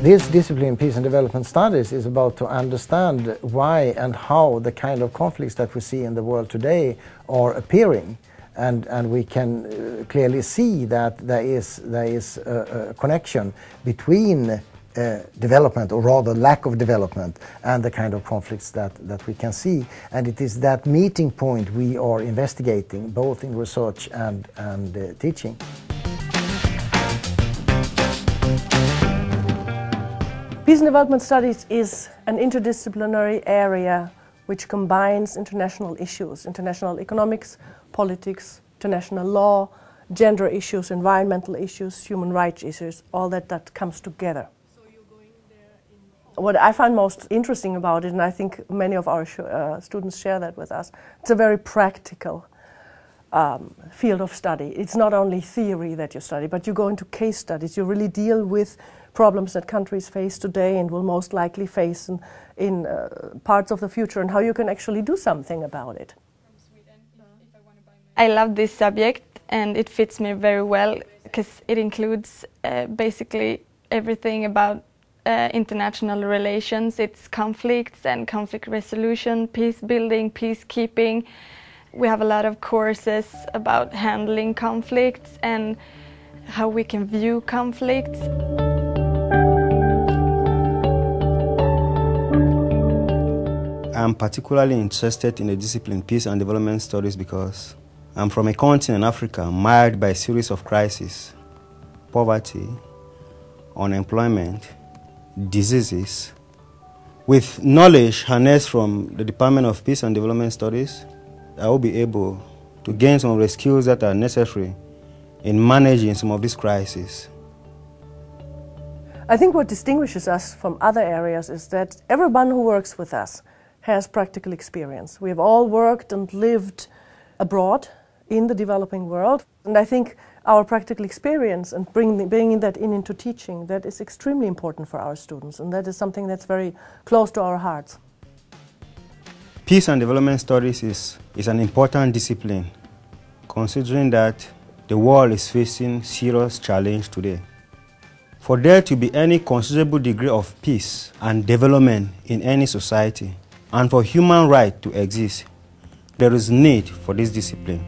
This discipline, Peace and Development Studies, is about to understand why and how the kind of conflicts that we see in the world today are appearing. And we can clearly see that there is a connection between development, or rather lack of development, and the kind of conflicts that we can see. And it is that meeting point we are investigating, both in research and teaching. Peace and Development Studies is an interdisciplinary area which combines international issues, international economics, politics, international law, gender issues, environmental issues, human rights issues, all that comes together. So you're going there What I find most interesting about it, and I think many of our students share that with us, it's a very practical field of study. It's not only theory that you study, but you go into case studies. You really deal with problems that countries face today and will most likely face in parts of the future, and how you can actually do something about it. I love this subject and it fits me very well because it includes basically everything about international relations. It's conflicts and conflict resolution, peace building, peacekeeping. We have a lot of courses about handling conflicts and how we can view conflicts. I'm particularly interested in the discipline Peace and Development Studies because I'm from a continent, Africa, marred by a series of crises: poverty, unemployment, diseases. With knowledge harnessed from the Department of Peace and Development Studies, I will be able to gain some of the skills that are necessary in managing some of these crises. I think what distinguishes us from other areas is that everyone who works with us has practical experience. We have all worked and lived abroad in the developing world, and I think our practical experience and bringing that into teaching, that is extremely important for our students, and that is something that's very close to our hearts. Peace and Development Studies is an important discipline, considering that the world is facing serious challenge today. For there to be any considerable degree of peace and development in any society, and for human rights to exist, there is need for this discipline.